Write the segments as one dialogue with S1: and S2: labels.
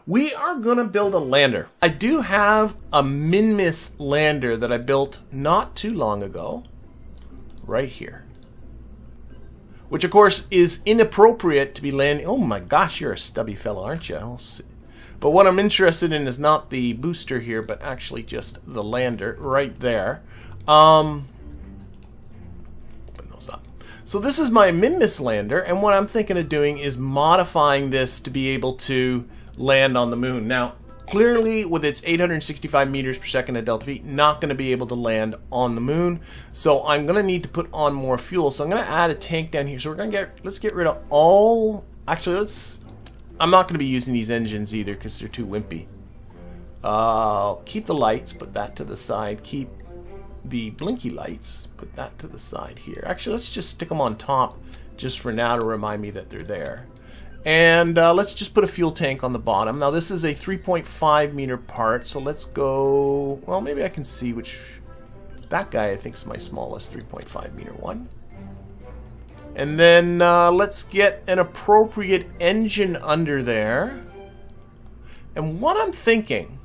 S1: We are going to build a lander. I do have a Minmus lander that I built not too long ago, right here. Which, of course, is inappropriate to be landing. Oh my gosh, you're a stubby fellow, aren't you? I'll see. But what I'm interested in is not the booster here, but actually just the lander right there. Open those up. So this is my Minmus lander, and what I'm thinking of doing is modifying this to be able to land on the moon. Now, clearly, with its 865 meters per second at delta V, not going to be able to land on the moon. So I'm going to need to put on more fuel. So I'm going to add a tank down here. So we're going to let's get rid of all. Actually, I'm not going to be using these engines either because they're too wimpy. Keep the lights. Put that to the side. Keep the blinky lights. Put that to the side here. Actually, let's just stick them on top just for now to remind me that they're there. And let's just put a fuel tank on the bottom. Now this is a 3.5 meter part, so let's go, well, maybe I can see which, that guy I think is my smallest 3.5 meter one. And then let's get an appropriate engine under there. And what I'm thinking,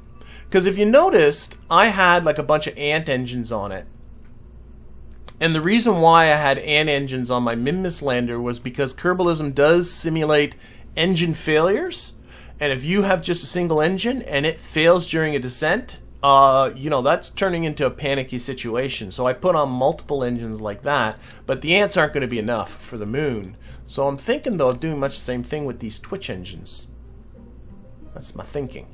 S1: because if you noticed, I had like a bunch of ant engines on it. And the reason why I had ant engines on my Minmus lander was because Kerbalism does simulate engine failures. And if you have just a single engine and it fails during a descent, you know, that's turning into a panicky situation. So I put on multiple engines like that, but the ants aren't going to be enough for the moon. So I'm thinking, though, of doing much the same thing with these Twitch engines. That's my thinking.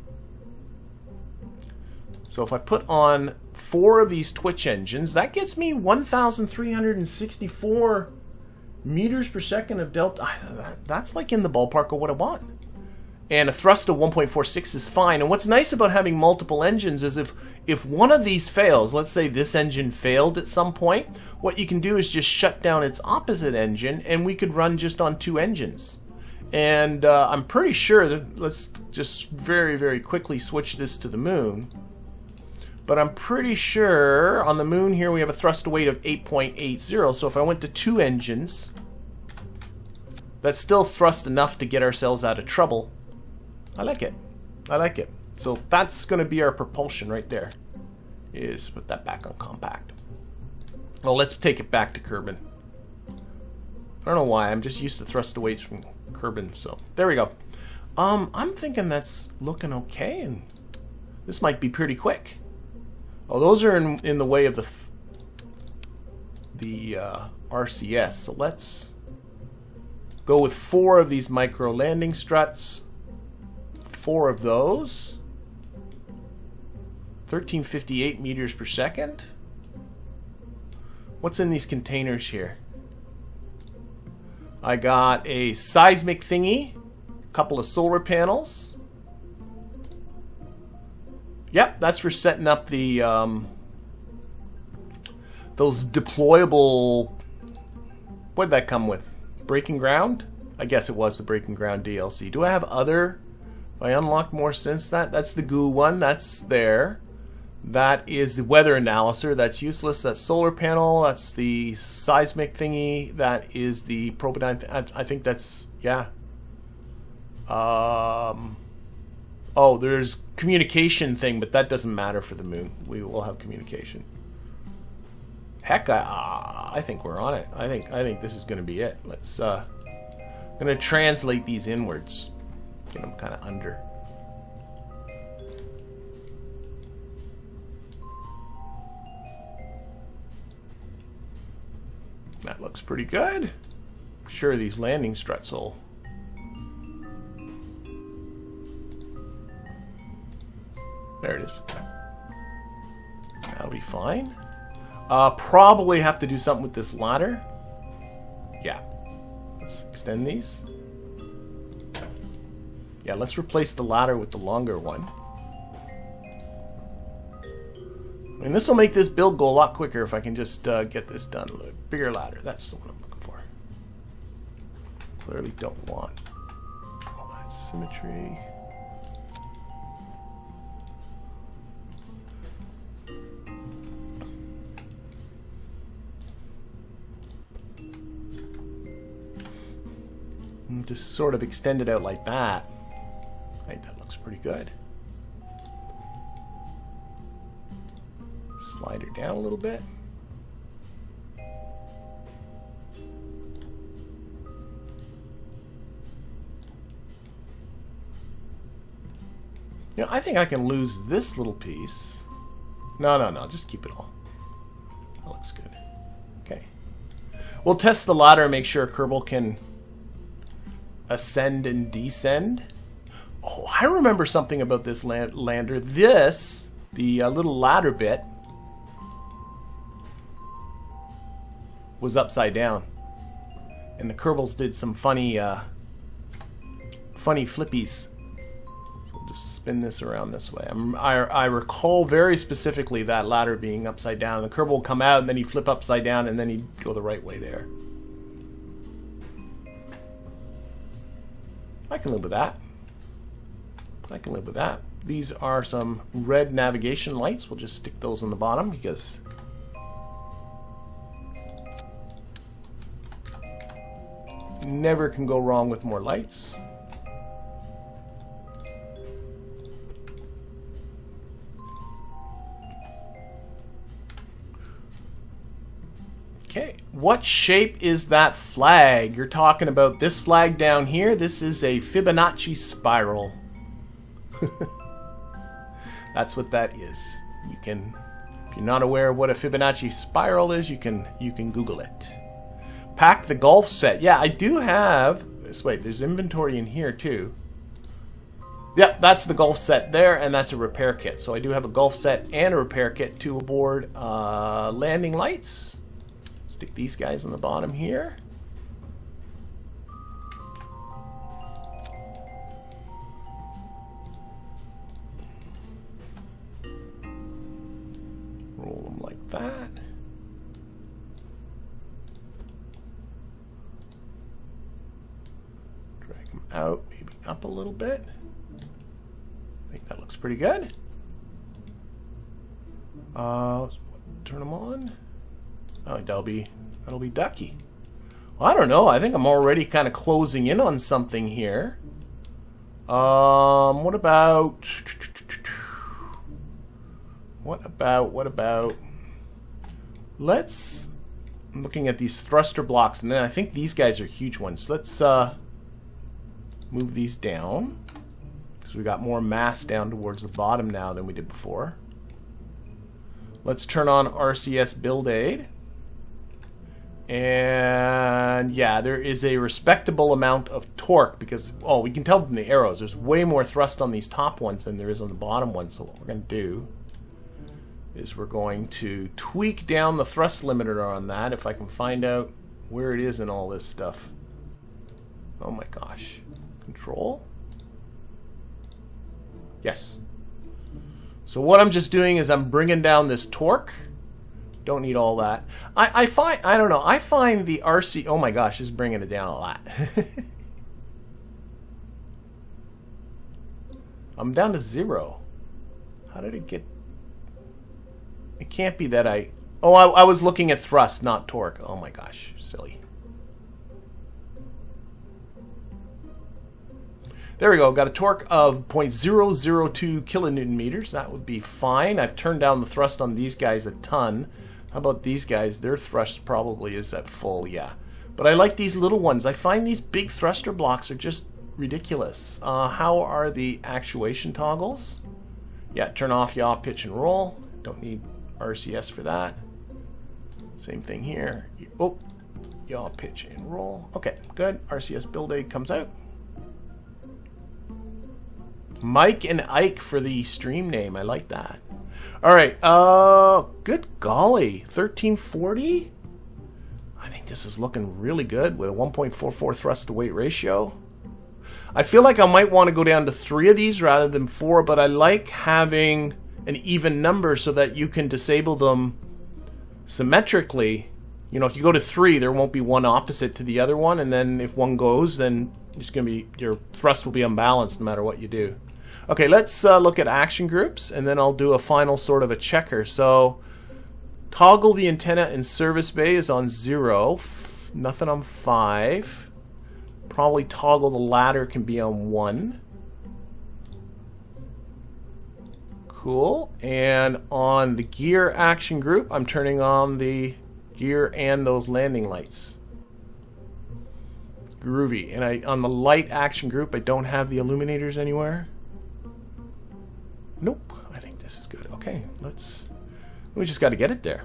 S1: So if I put on 4 of these Twitch engines, that gets me 1,364 meters per second of delta. That's like in the ballpark of what I want. And a thrust of 1.46 is fine. And what's nice about having multiple engines is if one of these fails, let's say this engine failed at some point, what you can do is just shut down its opposite engine and we could run just on 2 engines. And I'm pretty sure that, let's just very, very quickly switch this to the moon. But I'm pretty sure on the moon here we have a thrust to weight of 8.80. So if I went to 2 engines, that's still thrust enough to get ourselves out of trouble. I like it. I like it. So that's going to be our propulsion right there. Is put that back on compact. Well, let's take it back to Kerbin. I don't know why. I'm just used to thrust to weights from Kerbin. So there we go. I'm thinking that's looking okay, and this might be pretty quick. Oh, those are in the way of the RCS. So let's go with 4 of these micro landing struts. 4 of those. 1358 meters per second. What's in these containers here? I got a seismic thingy, a couple of solar panels. Yep, that's for setting up the those deployable. What'd that come with? Breaking Ground? I guess it was the Breaking Ground DLC. Do I have other? I unlocked more since that. That's the goo one. That's there. That is the weather analyzer. That's useless. That's solar panel. That's the seismic thingy. That is the propane. I think that's, yeah. Oh, there's communication thing, but that doesn't matter for the moon. We will have communication. Heck, I think we're on it. I think this is going to be it. Let's I'm going to translate these inwards. Get them kind of under. That looks pretty good. I'm sure these landing struts will. There it is. That'll be fine. Probably have to do something with this ladder. Yeah. Let's extend these. Yeah, let's replace the ladder with the longer one. And this will make this build go a lot quicker if I can just get this done. A bigger ladder. That's the one I'm looking for. Clearly don't want all that symmetry. And just sort of extend it out like that. I think that looks pretty good. Slide her down a little bit. You know, I think I can lose this little piece. No, just keep it all. That looks good. Okay. We'll test the ladder and make sure Kerbal can ascend and descend. Oh, I remember something about this lander. This, the little ladder bit, was upside down. And the Kerbals did some funny flippies. Just spin this around this way. I recall very specifically that ladder being upside down. The Kerbal will come out and then he'd flip upside down and then he'd go the right way there. I can live with that. I can live with that. These are some red navigation lights. We'll just stick those on the bottom because never can go wrong with more lights. Okay, what shape is that flag? You're talking about this flag down here. This is a Fibonacci spiral. That's what that is. You can, if you're not aware of what a Fibonacci spiral is, you can Google it. Pack the golf set. Yeah, I do have. Wait, there's inventory in here too. Yep, that's the golf set there, and that's a repair kit. So I do have a golf set and a repair kit to aboard landing lights. Stick these guys on the bottom here. Roll them like that. Drag them out, maybe up a little bit. I think that looks pretty good. Let's turn them on. I think that'll be ducky. Well, I don't know. I think I'm already kind of closing in on something here. What about? Let's. I'm looking at these thruster blocks, and then I think these guys are huge ones. Let's move these down because we got more mass down towards the bottom now than we did before. Let's turn on RCS build aid. And yeah, there is a respectable amount of torque because, oh, we can tell from the arrows, there's way more thrust on these top ones than there is on the bottom ones. So what we're going to do is we're going to tweak down the thrust limiter on that, if I can find out where it is in all this stuff. Oh my gosh. Control? Yes. So what I'm just doing is I'm bringing down this torque. Don't need all that. I don't know. I find the RC... Oh my gosh, this is bringing it down a lot. I'm down to 0. How did it get... It can't be that I... Oh, I was looking at thrust, not torque. Oh my gosh, silly. There we go. Got a torque of 0.002 kilonewton meters. That would be fine. I've turned down the thrust on these guys a ton. How about these guys? Their thrust probably is at full, yeah. But I like these little ones. I find these big thruster blocks are just ridiculous. How are the actuation toggles? Yeah, turn off yaw, pitch, and roll. Don't need RCS for that. Same thing here. Oh, yaw, pitch, and roll. Okay, good. RCS build aid comes out. Mike and Ike for the stream name. I like that. All right. Good golly. 1340? I think this is looking really good with a 1.44 thrust to weight ratio. I feel like I might want to go down to 3 of these rather than 4, but I like having an even number so that you can disable them symmetrically. You know, if you go to 3, there won't be one opposite to the other one, and then if one goes, then it's going to be, your thrust will be unbalanced no matter what you do. Okay, let's look at action groups, and then I'll do a final sort of a checker. So, toggle the antenna in service bay is on 0. Nothing on 5. Probably toggle the ladder can be on 1. Cool. And on the gear action group, I'm turning on the gear and those landing lights. Groovy. And on the light action group, I don't have the illuminators anywhere. Nope. I think this is good. Okay, we just got to get it there.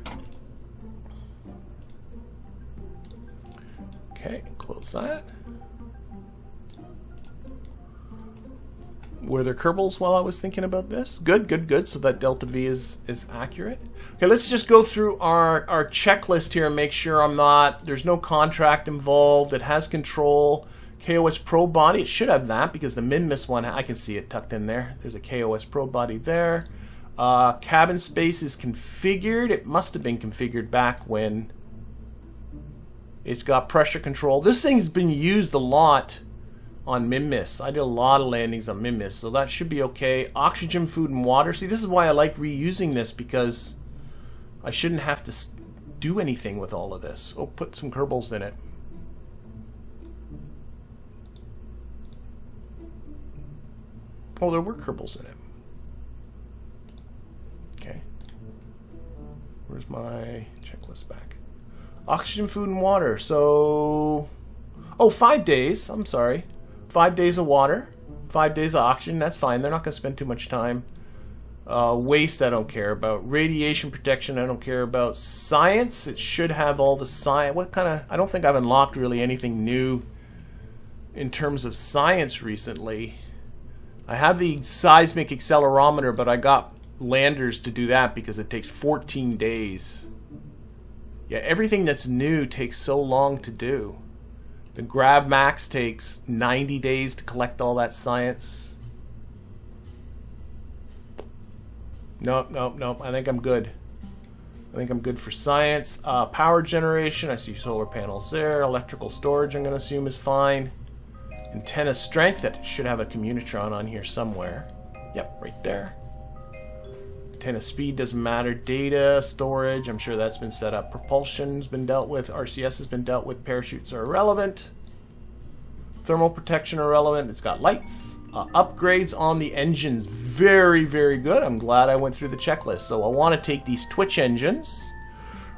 S1: Okay, close that. Were there Kerbals while I was thinking about this? Good, good, good. So that delta V is accurate. Okay, let's just go through our checklist here and make sure there's no contract involved. It has control. KOS probe body, it should have that because the MinMIS one, I can see it tucked in there. There's a KOS probe body there. Cabin space is configured. It must have been configured back when it's got pressure control. This thing's been used a lot on MinMIS. I did a lot of landings on MinMIS, so that should be okay. Oxygen, food, and water. See, this is why I like reusing this, because I shouldn't have to do anything with all of this. Oh, put some Kerbals in it. Oh, there were Kerbals in it. Okay. Where's my checklist back? Oxygen, food, and water. So, oh, 5 days. I'm sorry. 5 days of water, 5 days of oxygen. That's fine. They're not going to spend too much time. Waste, I don't care about. Radiation protection, I don't care about. Science, it should have all the science. What kind of? I don't think I've unlocked really anything new in terms of science recently. I have the seismic accelerometer, but I got landers to do that because it takes 14 days. Yeah, everything that's new takes so long to do. The Grab Max takes 90 days to collect all that science. Nope, nope, nope. I think I'm good. I think I'm good for science. Power generation, I see solar panels there. Electrical storage, I'm going to assume, is fine. Antenna strength, that should have a Communitron on here somewhere. Yep, right there. Antenna speed doesn't matter. Data, storage, I'm sure that's been set up. Propulsion's been dealt with. RCS has been dealt with. Parachutes are irrelevant. Thermal protection irrelevant. It's got lights. Upgrades on the engines, very, very good. I'm glad I went through the checklist. So I want to take these Twitch engines.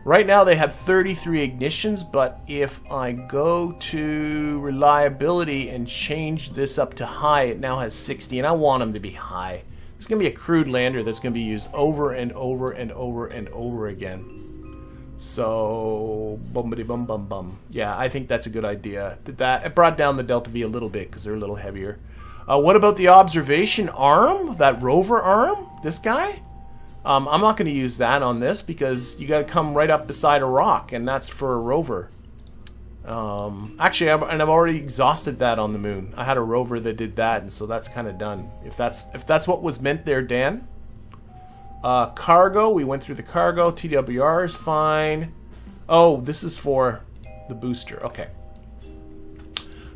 S1: Right now they have 33 ignitions, but if I go to reliability and change this up to high, it now has 60, and I want them to be high. It's going to be a crude lander that's going to be used over and over and over and over again. So, bumbity bum bum bum. Yeah, I think that's a good idea. It brought down the delta V a little bit because they're a little heavier. What about the observation arm? That rover arm? This guy? I'm not going to use that on this because you got to come right up beside a rock, and that's for a rover. Actually, I've already exhausted that on the moon. I had a rover that did that, and so that's kind of done. If that's what was meant there, Dan. Cargo, we went through the cargo. TWR is fine. Oh, this is for the booster. Okay.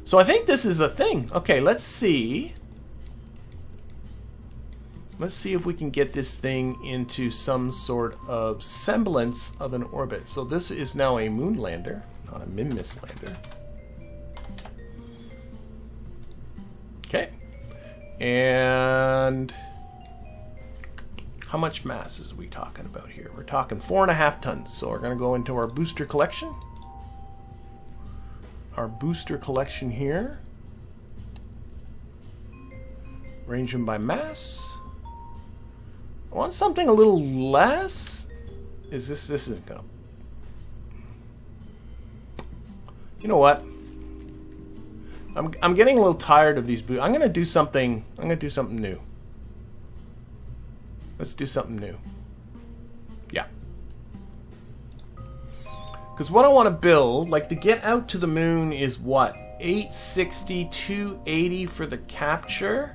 S1: So I think this is a thing. Okay, let's see. Let's see if we can get this thing into some sort of semblance of an orbit. So this is now a moon lander. Not a MinMIS lander. Okay. And how much mass is we talking about here? We're talking 4.5 tons. So we're going to go into our booster collection. Our booster collection here. Range them by mass. I want something a little less. This isn't going to. You know what? I'm getting a little tired of these boots. I'm going to do something new. Let's do something new. Yeah. Because what I want to build, like the get out to the moon is what? 860, 280 for the capture.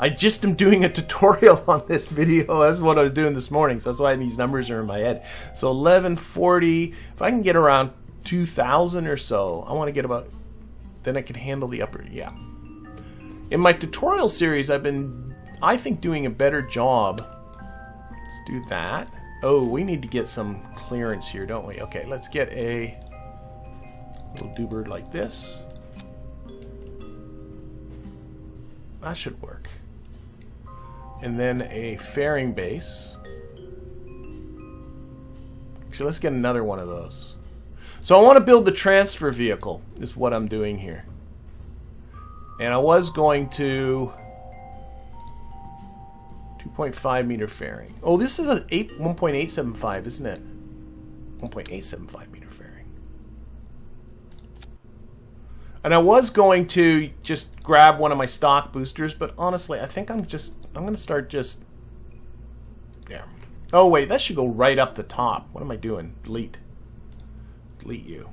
S1: I just am doing a tutorial on this video. That's what I was doing this morning. So that's why these numbers are in my head. So 1140. If I can get around 2,000 or so, I want to get about, then I can handle the upper, yeah. In my tutorial series, I've been, I think, doing a better job. Let's do that. Oh, we need to get some clearance here, don't we? Okay, let's get a little doobird like this. That should work. and then a fairing base. Actually, let's get another one of those. So I want to build the transfer vehicle, is what I'm doing here. And I was going to 2.5 meter fairing. Oh, this is a 1.875, isn't it? 1.875 meter fairing. And I was going to just grab one of my stock boosters, but honestly, I think I'm going to start just there. Oh wait, that should go right up the top. What am I doing? Delete you.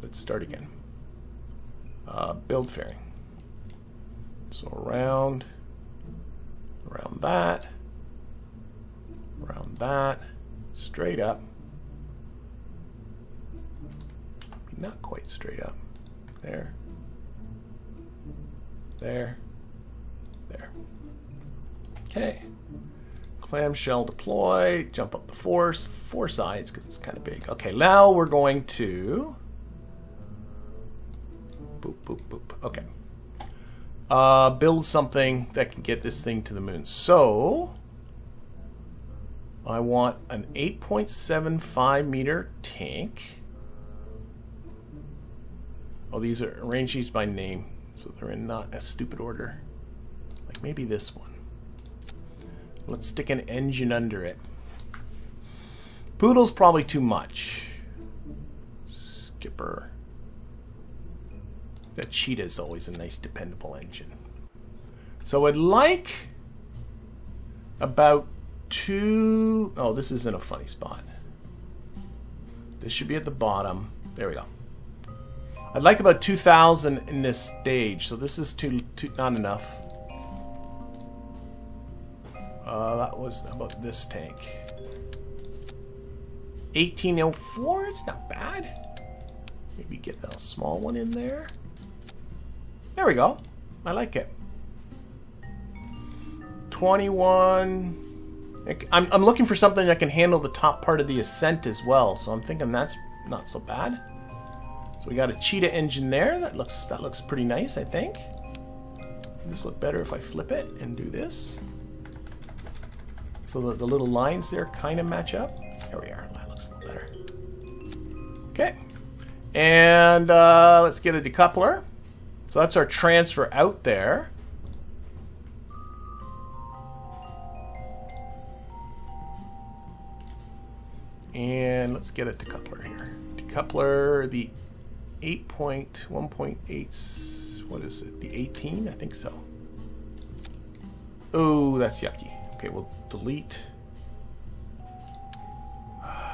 S1: Let's start again. Build fairing. So around that, straight up. Not quite straight up. There. Okay. Clamshell deploy. Jump up the four sides because it's kind of big. Okay, now we're going to boop, boop, boop. Okay. Build something that can get this thing to the moon. So I want an 8.75 meter tank. Oh, these are arrange these by name, so they're in not a stupid order. Like maybe this one. Let's stick an engine under it. Poodle's probably too much. Skipper. That Cheetah is always a nice dependable engine. So I'd like about two... Oh, this is in a funny spot. This should be at the bottom. There we go. I'd like about 2,000 in this stage, so this is too not enough. That was about this tank. 1804, it's not bad. Maybe get a small one in there. There we go. I like it. 21. I'm looking for something that can handle the top part of the ascent as well, so I'm thinking that's not so bad. So we got a Cheetah engine there. That looks pretty nice, I think. This look better if I flip it and do this. So that the little lines there kind of match up. There we are. That looks a little better. Okay. And let's get a decoupler. So that's our transfer out there. And let's get a decoupler here. Decoupler, the 8.1.8, what is it? The 18? I think so. Oh, that's yucky. Okay, we'll delete.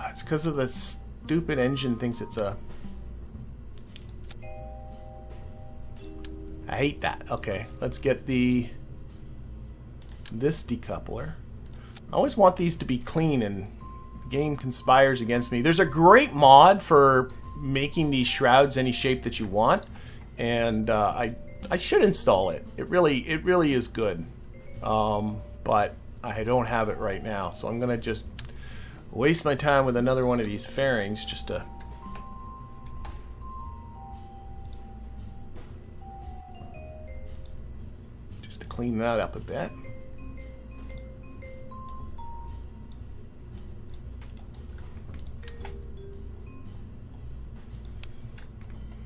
S1: It's because of the stupid engine thinks it's a... I hate that. Okay, let's get this decoupler. I always want these to be clean, and the game conspires against me. There's a great mod for making these shrouds any shape that you want, and I should install it. It really is good, but I don't have it right now, so I'm gonna just waste my time with another one of these fairings just to clean that up a bit.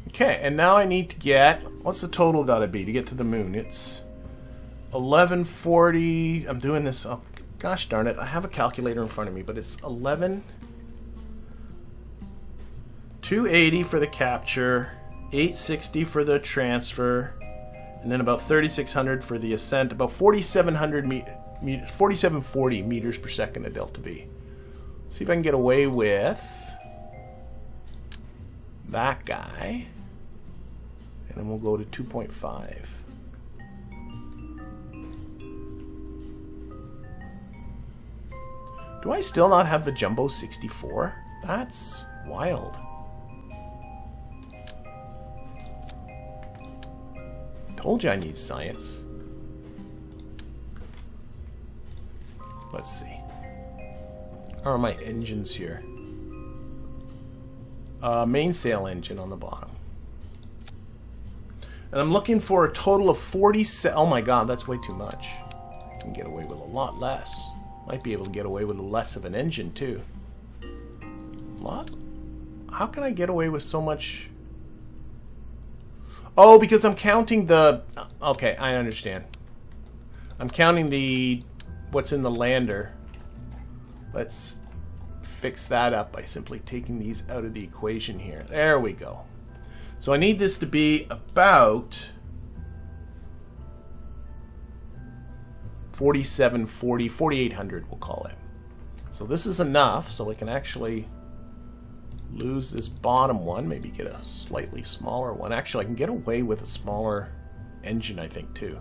S1: Okay, and now I need to get, what's the total gotta be to get to the moon? It's 1140. I'm doing this, oh gosh darn it, I have a calculator in front of me, but it's 280 for the capture, 860 for the transfer, and then about 3,600 for the ascent, about 4,740 meters per second at delta V. See if I can get away with that guy, and then we'll go to 2.5. Do I still not have the Jumbo 64? That's wild. Told you I need science. Let's see. How are my engines here? Mainsail engine on the bottom. And I'm looking for a total of 47. Oh my god, that's way too much. can get away with a lot less. Might be able to get away with less of an engine too. What? How can I get away with so much? Oh, because I'm counting the... Okay, I understand. I'm counting the... what's in the lander. Let's fix that up by simply taking these out of the equation here. There we go. So I need this to be about 4740, 4800 we'll call it. So this is enough, so we can actually lose this bottom one, maybe get a slightly smaller one. Actually, I can get away with a smaller engine, I think, too.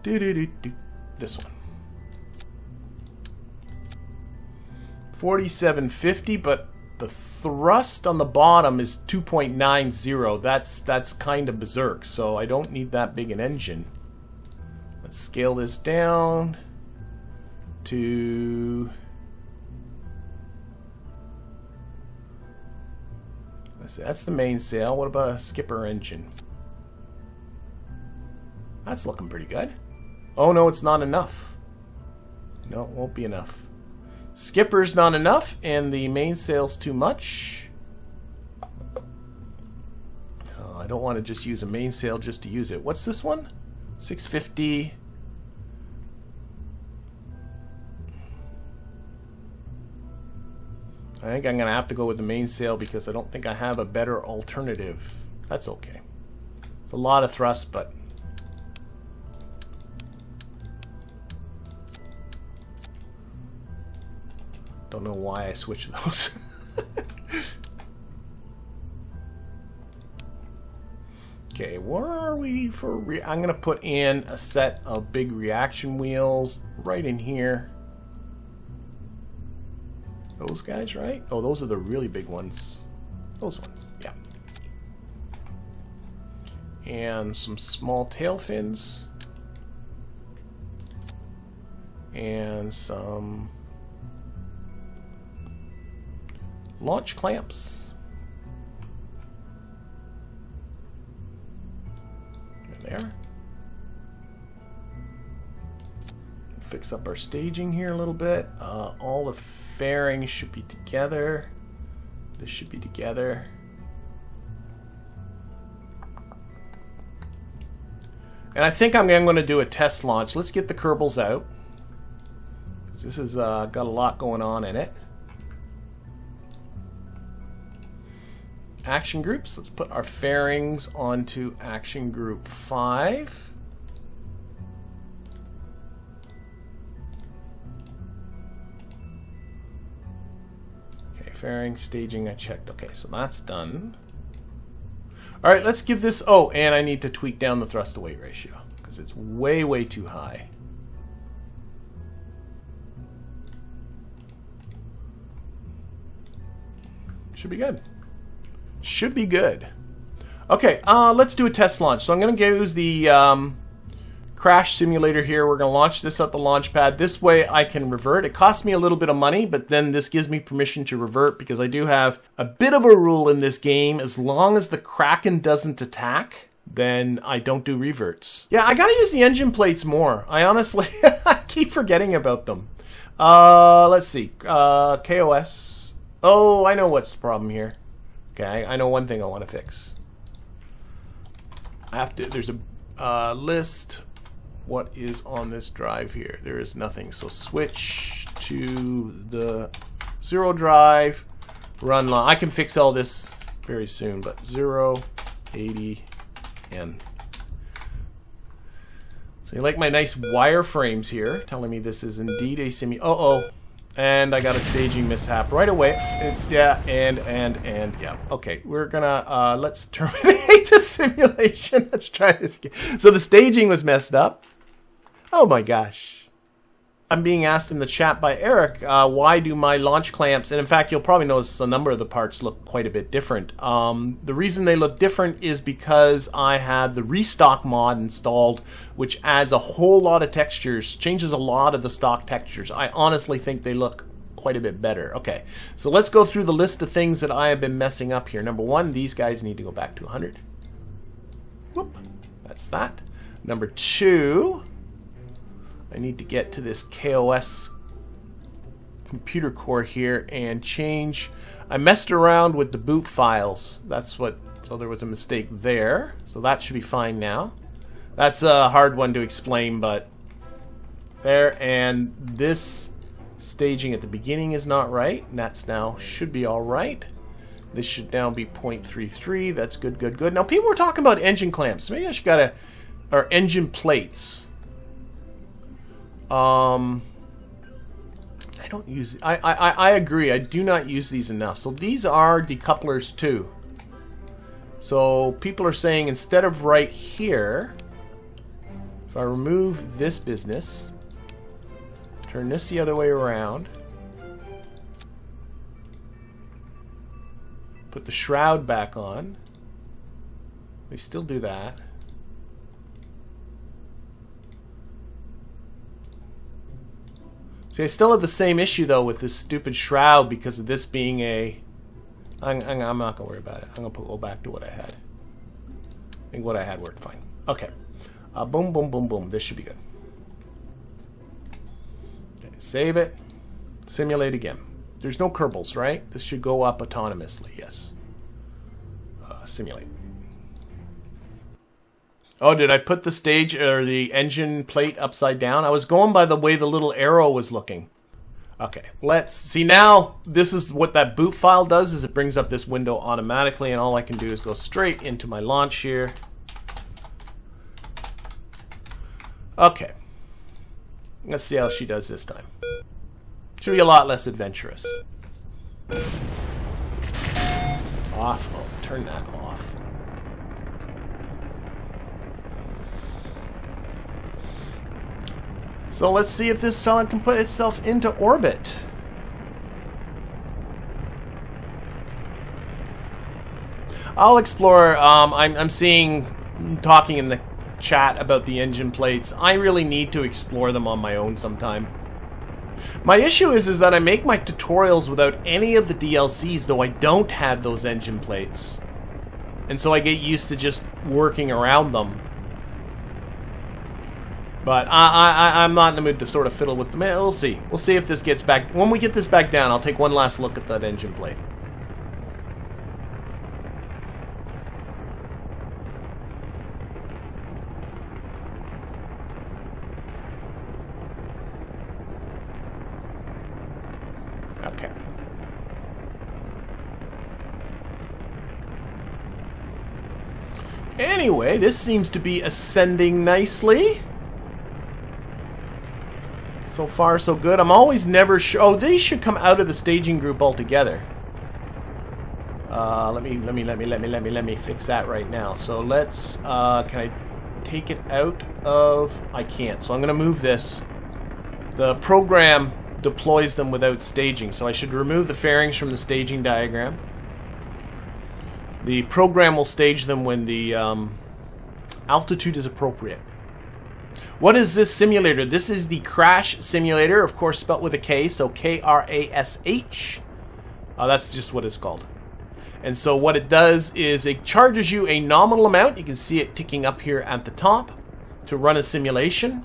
S1: This one. 4750, but the thrust on the bottom is 2.90. That's kind of berserk, so I don't need that big an engine. Let's scale this down to... let's see, that's the mainsail. What about a skipper engine? That's looking pretty good. Oh no, it's not enough. No, it won't be enough. Skipper's not enough, and the mainsail's too much. Oh, I don't want to just use a mainsail just to use it. What's this one? 650. I think I'm going to have to go with the mainsail because I don't think I have a better alternative. That's okay. It's a lot of thrust, but... don't know why I switched those. Okay, where are we for... I'm going to put in a set of big reaction wheels right in here. Those guys, right? Oh, those are the really big ones. Those ones, yeah. And some small tail fins. And some launch clamps. There. Fix up our staging here a little bit. All the fairings should be together. This should be together. And I think I'm going to do a test launch. Let's get the Kerbals out, because this has got a lot going on in it. Action groups. Let's put our fairings onto action group 5. Okay, fairing, staging, I checked. Okay, so that's done. All right, let's give this... oh, and I need to tweak down the thrust to weight ratio because it's way, way too high. Should be good. Should be good. Okay, let's do a test launch. So I'm going to use the crash simulator here. We're going to launch this at the launch pad. This way I can revert. It costs me a little bit of money, but then this gives me permission to revert because I do have a bit of a rule in this game. As long as the Kraken doesn't attack, then I don't do reverts. Yeah, I got to use the engine plates more. I honestly I keep forgetting about them. Let's see. KOS. Oh, I know what's the problem here. Okay, I know one thing I want to fix. I have to, there's a list. What is on this drive here? There is nothing. So switch to the 0 drive, run long. I can fix all this very soon, but 080N. So you like my nice wireframes here, telling me this is indeed a semi. Uh-oh. And I got a staging mishap right away. Yeah, and yeah. Okay, we're gonna, let's terminate the simulation. Let's try this again. So the staging was messed up. Oh my gosh. I'm being asked in the chat by Eric, why do my launch clamps, and in fact, you'll probably notice a number of the parts look quite a bit different. The reason they look different is because I have the restock mod installed, which adds a whole lot of textures, changes a lot of the stock textures. I honestly think they look quite a bit better. Okay, so let's go through the list of things that I have been messing up here. Number 1, these guys need to go back to 100. Whoop, that's that. Number 2, I need to get to this KOS computer core here and change. I messed around with the boot files. That's what, so there was a mistake there. So that should be fine now. That's a hard one to explain, but there. And this staging at the beginning is not right. And that's now should be all right. This should now be 0.33. That's good, good, good. Now people were talking about engine clamps. Maybe I should gotta, or engine plates. I don't use. I agree. I do not use these enough. So these are decouplers too. So people are saying instead of right here, if I remove this business, turn this the other way around, put the shroud back on. We still do that. See, I still have the same issue though with this stupid shroud because of this being a. I'm not gonna worry about it. I'm gonna go back to what I had. I think what I had worked fine. Okay. Boom, boom, boom, boom. This should be good. Okay, save it. Simulate again. There's no Kerbals, right? This should go up autonomously. Yes. Simulate. Oh, did I put the stage or the engine plate upside down? I was going by the way the little arrow was looking. Okay, let's see now. This is what that boot file does, is it brings up this window automatically, and all I can do is go straight into my launch here. Okay. Let's see how she does this time. Should be a lot less adventurous. Off. Oh, turn that off. So let's see if this fella can put itself into orbit. I'll explore. I'm seeing, talking in the chat about the engine plates. I really need to explore them on my own sometime. My issue is that I make my tutorials without any of the DLCs, though I don't have those engine plates. And so I get used to just working around them. But I'm not in the mood to sort of fiddle with them. We'll see. We'll see if this gets back. When we get this back down, I'll take one last look at that engine plate. Okay. Anyway, this seems to be ascending nicely. So far, so good. I'm always never sure. Oh, these should come out of the staging group altogether. Let me fix that right now. So let's. Can I take it out of? I can't. So I'm going to move this. The program deploys them without staging, so I should remove the fairings from the staging diagram. The program will stage them when the altitude is appropriate. What is this simulator? This is the KRASH simulator, of course spelt with a K, so KRASH. That's just what it's called. And so what it does is it charges you a nominal amount. You can see it ticking up here at the top to run a simulation.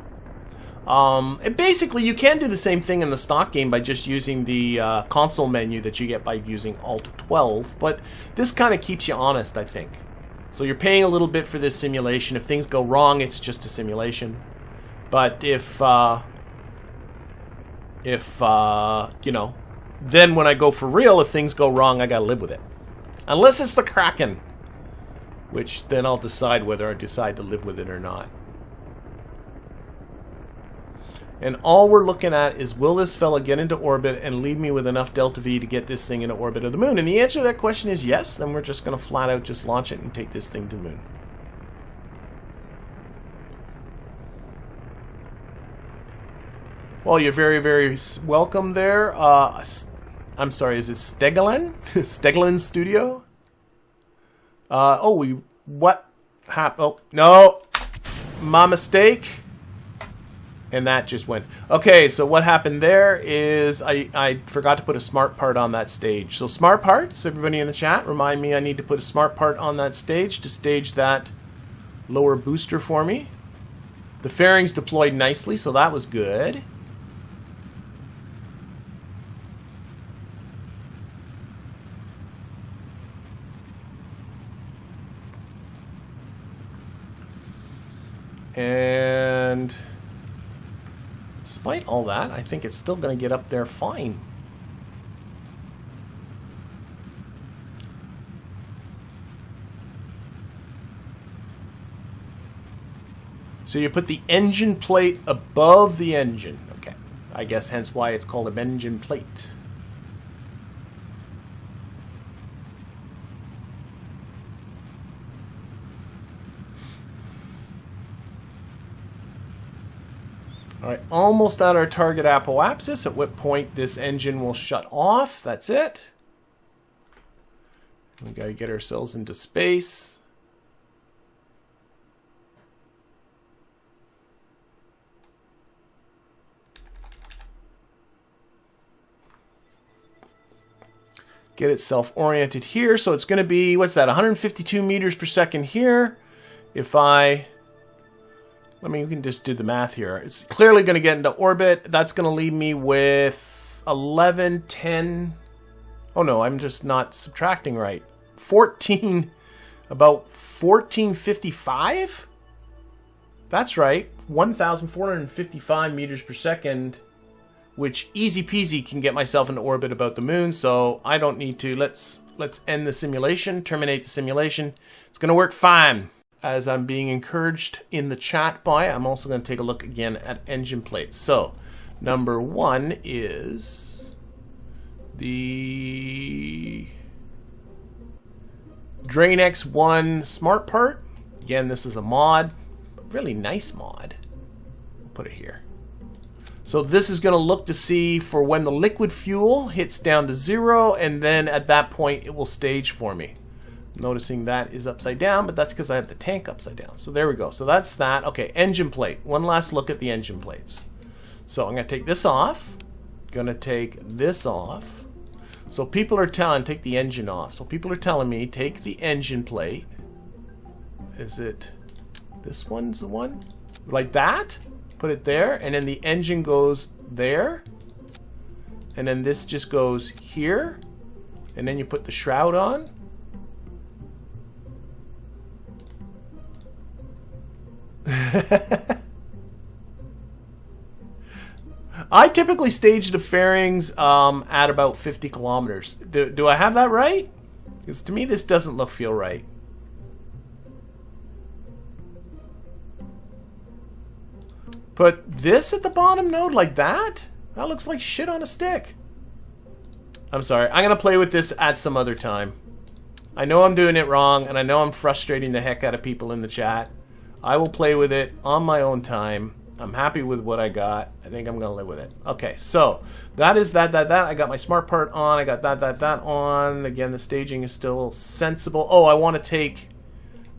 S1: Basically, you can do the same thing in the stock game by just using the console menu that you get by using Alt 12, but this kind of keeps you honest, I think. So you're paying a little bit for this simulation. If things go wrong, it's just a simulation. But if you know, then when I go for real, if things go wrong, I gotta live with it. Unless it's the Kraken, which then I'll decide whether I decide to live with it or not. And all we're looking at is, will this fella get into orbit and leave me with enough delta V to get this thing into orbit of the moon? And the answer to that question is yes. Then we're just going to flat out just launch it and take this thing to the moon. Well, you're very, very welcome there. I'm sorry, is it Stegelen? Stegelen Studio? What happened? Oh, no. My mistake. And that just went. Okay, so what happened there is I forgot to put a smart part on that stage. So smart parts, everybody in the chat, remind me I need to put a smart part on that stage to stage that lower booster for me. The fairings deployed nicely, so that was good. And despite all that, I think it's still going to get up there fine. So you put the engine plate above the engine. Okay. I guess hence why it's called an engine plate. Alright, almost at our target apoapsis, at what point this engine will shut off. That's it. We gotta get ourselves into space. Get it self-oriented here. So it's gonna be, what's that, 152 meters per second here. If I mean, we can just do the math here. It's clearly going to get into orbit. That's going to leave me with 11, 10. Oh, no, I'm just not subtracting right. 14, about 1455? That's right. 1,455 meters per second, which easy peasy can get myself into orbit about the moon, so I don't need to. Let's end the simulation, terminate the simulation. It's going to work fine. As I'm being encouraged in the chat by, I'm also going to take a look again at engine plates. So, number one is the Drain X1 smart part. Again, this is a mod, a really nice mod. I'll put it here. So this is going to look to see for when the liquid fuel hits down to 0, and then at that point it will stage for me. Noticing that is upside down, but that's because I have the tank upside down. So there we go. So that's that. Okay, engine plate. One last look at the engine plates. So I'm going to take this off. Going to take this off. So people are telling, take the engine off. So people are telling me, take the engine plate. Is it, this one's the one? Like that? Put it there, and then the engine goes there. And then this just goes here. And then you put the shroud on. I typically stage the fairings at about 50 kilometers. Do I have that right? Because to me this doesn't feel right. Put this at the bottom node like that? That looks like shit on a stick. I'm sorry. I'm going to play with this at some other time. I know I'm doing it wrong, and I know I'm frustrating the heck out of people in the chat. I will play with it on my own time. I'm happy with what I got. I think I'm going to live with it. Okay, so that is that. I got my smart part on. I got that on. Again, the staging is still sensible. Oh, I want to take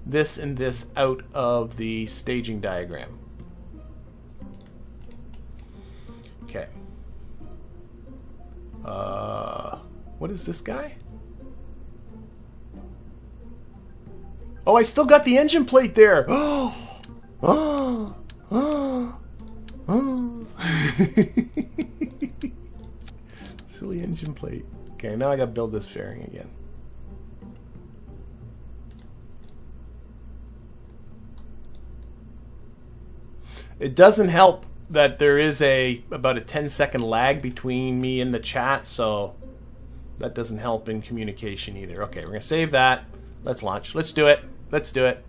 S1: this and this out of the staging diagram. Okay. What is this guy? Oh, I still got the engine plate there. Silly engine plate. Okay, now I gotta build this fairing again. It doesn't help that there is about a 10-second lag between me and the chat, so that doesn't help in communication either. Okay, we're gonna save that. Let's launch. Let's do it. Let's do it.